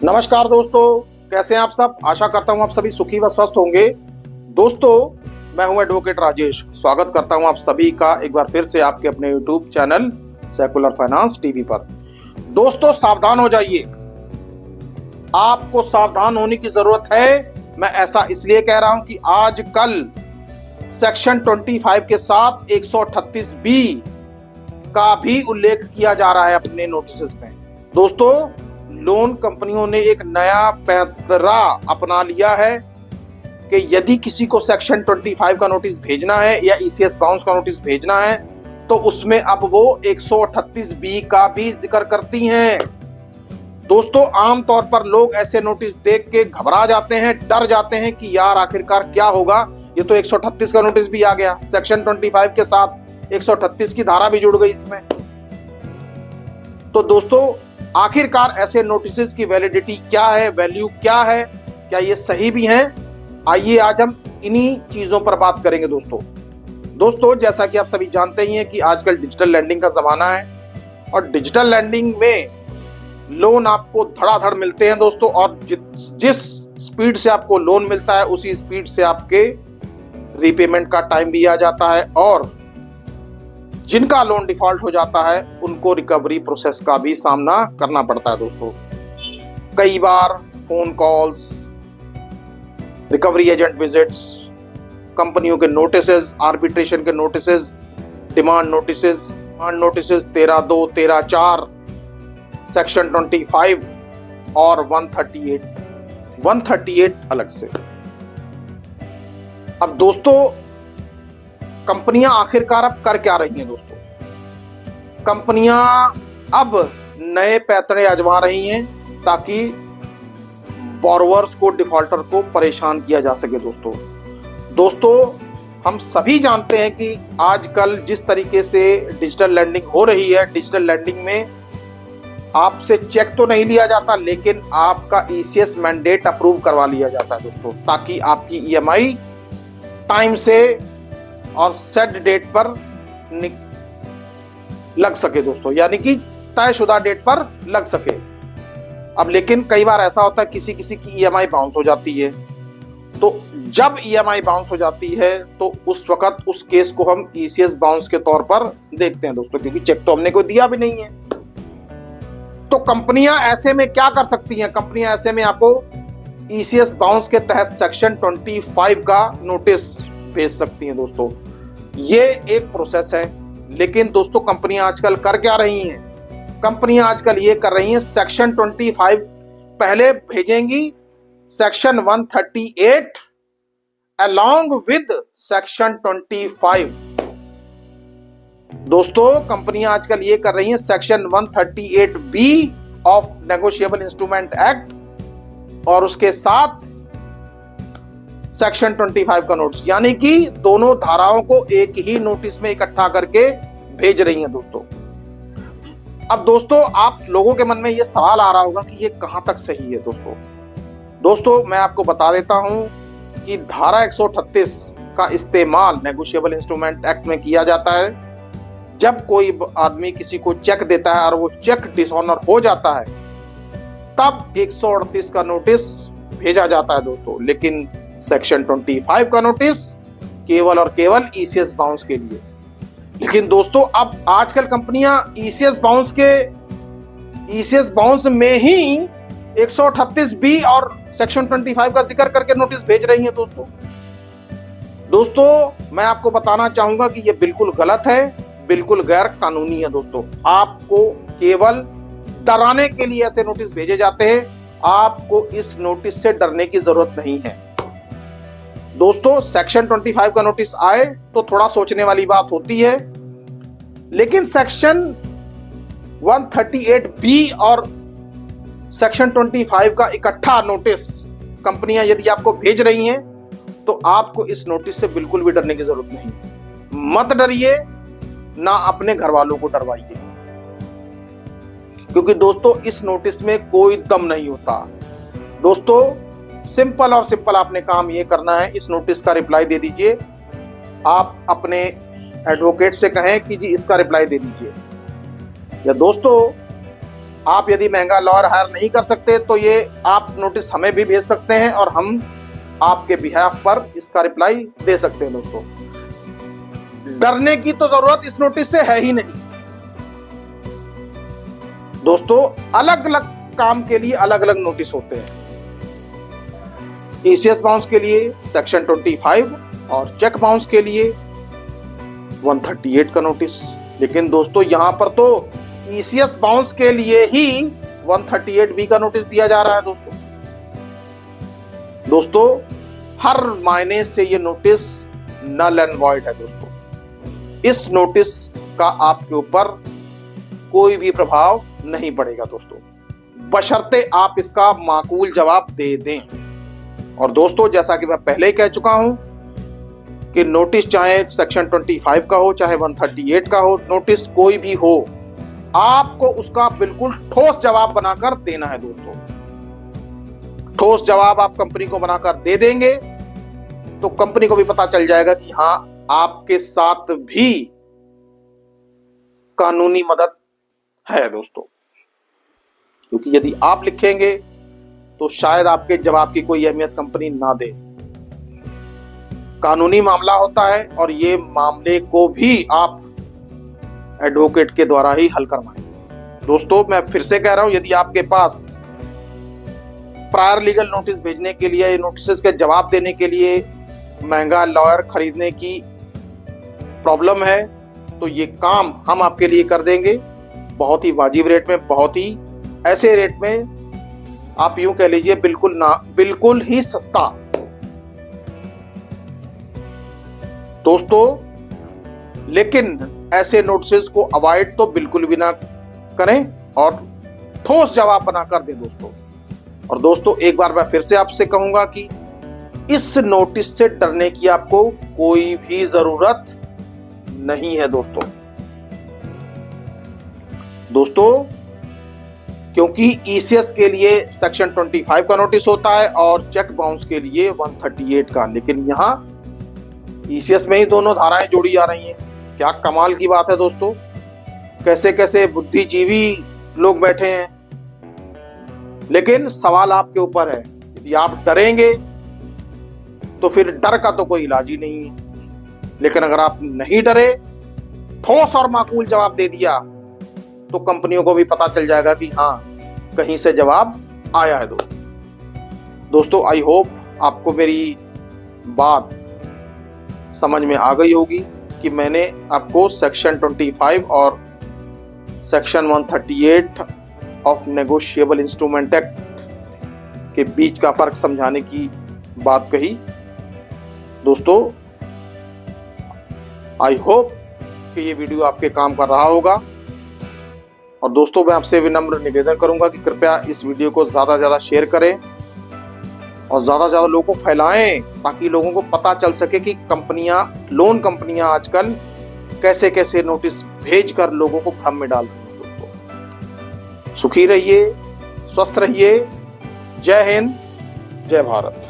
नमस्कार दोस्तों, कैसे हैं आप सब। आशा करता हूं आप सभी सुखी व स्वस्थ होंगे। दोस्तों, मैं हूं एडवोकेट राजेश। स्वागत करता हूं आप सभी का एक बार फिर से आपके अपने YouTube channel secular finance TV पर। दोस्तों, सावधान हो जाइए, आपको सावधान होने की जरूरत है। मैं ऐसा इसलिए कह रहा हूं कि आजकल सेक्शन 25 के साथ 138 बी का भी उल्लेख किया जा रहा है अपने नोटिस में। दोस्तों, लोन कंपनियों ने एक नया पैंतरा अपना लिया है कि यदि किसी को सेक्शन 25 का नोटिस भेजना है या ईसीएस बाउंस का नोटिस भेजना है तो उसमें अब वो 138 बी का भी जिक्र करती हैं। दोस्तों, आमतौर पर लोग ऐसे नोटिस देख के घबरा जाते हैं, डर जाते हैं कि यार आखिरकार क्या होगा, ये तो 138 का नोटिस भी आ गया, सेक्शन 25 के साथ 138 की धारा भी जुड़ गई इसमें। तो दोस्तों, आखिरकार ऐसे नोटिस की वैलिडिटी क्या है, वैल्यू क्या है, क्या ये सही भी हैं? आइए आज हम इन्हीं चीजों पर बात करेंगे। दोस्तों, जैसा कि आप सभी जानते ही हैं कि आजकल डिजिटल लैंडिंग का जमाना है और डिजिटल लैंडिंग में लोन आपको धड़ाधड़ मिलते हैं दोस्तों। और जिस स्पीड से आपको लोन मिलता है उसी स्पीड से आपके रीपेमेंट का टाइम भी आ जाता है और जिनका लोन डिफॉल्ट हो जाता है उनको रिकवरी प्रोसेस का भी सामना करना पड़ता है। दोस्तों, कई बार phone calls, recovery agent visits, कंपनियों के नोटिसेस, आर्बिट्रेशन के नोटिसेस, डिमांड नोटिसेस 13(2), 13(4), सेक्शन 25 और 138 अलग से। अब दोस्तों, कंपनियां आखिरकार अब कर क्या रही हैं? दोस्तों, कंपनियां अब नए पैंतरे आजमा रही हैं ताकि बोरोवर्स को, डिफॉल्टर को परेशान किया जा सके। दोस्तों, हम सभी जानते हैं कि आजकल जिस तरीके से डिजिटल लैंडिंग हो रही है, डिजिटल लैंडिंग में आपसे चेक तो नहीं लिया जाता लेकिन आपका ईसीएस मैंडेट अप्रूव करवा लिया जाता है दोस्तों, ताकि आपकी ईएमआई टाइम से और सेट डेट पर लग सके दोस्तों, यानी कि तयशुदा डेट पर लग सके। अब लेकिन कई बार ऐसा होता है किसी की ईएमआई बाउंस हो जाती है, तो जब ईएमआई बाउंस हो जाती है तो उस वक्त उस केस को हम ईसीएस बाउंस के तौर पर देखते हैं दोस्तों, क्योंकि चेक तो हमने कोई दिया भी नहीं है। तो कंपनियां ऐसे में क्या कर सकती हैं? कंपनियां ऐसे में आपको ईसीएस बाउंस के तहत सेक्शन 25 का नोटिस भेज सकती हैं। दोस्तों, ये एक प्रोसेस है, लेकिन दोस्तों कंपनियां आजकल कर क्या रही हैं? कंपनियां आजकल ये कर रही हैं, सेक्शन 25 पहले भेजेंगी सेक्शन 138 along with सेक्शन 25। दोस्तों, कंपनियां आजकल ये कर रही हैं, section 138 B of negotiable instrument act और उसके साथ सेक्शन 25 का नोटिस, यानी कि दोनों धाराओं को एक ही नोटिस में इकट्ठा करके भेज रही हैं। अब दोस्तों, आप लोगों के मन में यह सवाल आ रहा होगा कि ये कहां तक सही है। दोस्तों, मैं आपको बता देता हूं कि धारा 138 का इस्तेमाल नेगोशिएबल इंस्ट्रूमेंट एक्ट में किया जाता है जब कोई आदमी किसी को चेक देता है और वो चेक डिसऑनर हो जाता है, तब 138 का नोटिस भेजा जाता है दोस्तों। लेकिन सेक्शन 25 का नोटिस केवल और केवल ईसीएस बाउंस के लिए। लेकिन दोस्तों, अब आजकल कंपनियां ईसीएस बाउंस में ही 138 बी और सेक्शन 25 का जिक्र करके नोटिस भेज रही हैं। दोस्तों, मैं आपको बताना चाहूंगा कि यह बिल्कुल गलत है, बिल्कुल गैर कानूनी है। दोस्तों, आपको केवल डराने के लिए ऐसे नोटिस भेजे जाते हैं, आपको इस नोटिस से डरने की जरूरत नहीं है। दोस्तों, सेक्शन 25 का नोटिस आए तो थोड़ा सोचने वाली बात होती है, लेकिन सेक्शन 138 बी और सेक्शन 25 का इकट्ठा नोटिस कंपनियां यदि आपको भेज रही हैं तो आपको इस नोटिस से बिल्कुल भी डरने की जरूरत नहीं। मत डरिए, ना अपने घर वालों को डरवाइए, क्योंकि दोस्तों इस नोटिस में कोई दम नहीं होता। दोस्तों, सिंपल और सिंपल आपने काम ये करना है, इस नोटिस का रिप्लाई दे दीजिए। आप अपने एडवोकेट से कहें कि जी इसका रिप्लाई दे दीजिए। या दोस्तों, आप यदि महंगा लॉयर हायर नहीं कर सकते तो ये आप नोटिस हमें भी भेज सकते हैं और हम आपके बिहाफ पर इसका रिप्लाई दे सकते हैं। दोस्तों, डरने की तो जरूरत इस नोटिस से है ही नहीं। दोस्तों, अलग अलग काम के लिए अलग अलग नोटिस होते हैं। ईसीएस बाउंस के लिए सेक्शन 25 और चेक बाउंस के लिए 138 का नोटिस। लेकिन दोस्तों, यहां पर तो ईसीएस बाउंस के लिए ही 138B का नोटिस दिया जा रहा है। दोस्तों, हर मायने से ये नोटिस नल एंड वॉइड है। दोस्तों, इस नोटिस का आपके ऊपर कोई भी प्रभाव नहीं पड़ेगा दोस्तों, बशर्ते आप इसका माकूल जवाब दे दें। और दोस्तों, जैसा कि मैं पहले ही कह चुका हूं कि नोटिस चाहे सेक्शन 25 का हो चाहे 138 का हो, नोटिस कोई भी हो, आपको उसका बिल्कुल ठोस जवाब बनाकर देना है। दोस्तों, ठोस जवाब आप कंपनी को बनाकर दे देंगे तो कंपनी को भी पता चल जाएगा कि हां, आपके साथ भी कानूनी मदद है। दोस्तों, क्योंकि यदि आप लिखेंगे तो शायद आपके जवाब की कोई अहमियत कंपनी ना दे। कानूनी मामला होता है और ये मामले को भी आप एडवोकेट के द्वारा ही हल करवाएं। दोस्तों, मैं फिर से कह रहा हूं, यदि आपके पास प्रायर लीगल नोटिस भेजने के लिए, नोटिस के जवाब देने के लिए महंगा लॉयर खरीदने की प्रॉब्लम है तो ये काम हम आपके लिए कर देंगे, बहुत ही वाजिब रेट में, बहुत ही ऐसे रेट में, आप यूं कह लीजिए बिल्कुल ही सस्ता। दोस्तों, लेकिन ऐसे नोटिस को अवॉइड तो बिल्कुल भी ना करें और ठोस जवाब बनाकर दें। दोस्तों, और दोस्तों, एक बार मैं फिर से आपसे कहूंगा कि इस नोटिस से डरने की आपको कोई भी जरूरत नहीं है। दोस्तों, क्योंकि ईसीएस के लिए सेक्शन 25 का नोटिस होता है और चेक बाउंस के लिए 138 का, लेकिन यहां ईसीएस में ही दोनों धाराएं जोड़ी जा रही हैं। क्या कमाल की बात है दोस्तों, कैसे कैसे बुद्धिजीवी लोग बैठे हैं। लेकिन सवाल आपके ऊपर है, यदि आप डरेंगे तो फिर डर का तो कोई इलाज ही नहीं है। लेकिन अगर आप नहीं डरे, ठोस और माकूल जवाब दे दिया तो कंपनियों को भी पता चल जाएगा कि हां, कहीं से जवाब आया है। दोस्तों, आई होप आपको मेरी बात समझ में आ गई होगी कि मैंने आपको सेक्शन 25 और section 138 of negotiable instrument act के बीच का फर्क समझाने की बात कही। दोस्तों, आई होप कि ये वीडियो आपके काम कर रहा होगा। और दोस्तों, मैं आपसे विनम्र निवेदन करूंगा कि कृपया इस वीडियो को ज्यादा से ज्यादा शेयर करें और ज्यादा से ज्यादा लोगों को फैलाएं, ताकि लोगों को पता चल सके कि लोन कंपनियां आजकल कैसे कैसे नोटिस भेजकर लोगों को भ्रम में डाल रही हैं। दोस्तों, सुखी रहिए, स्वस्थ रहिए। जय हिंद, जय भारत।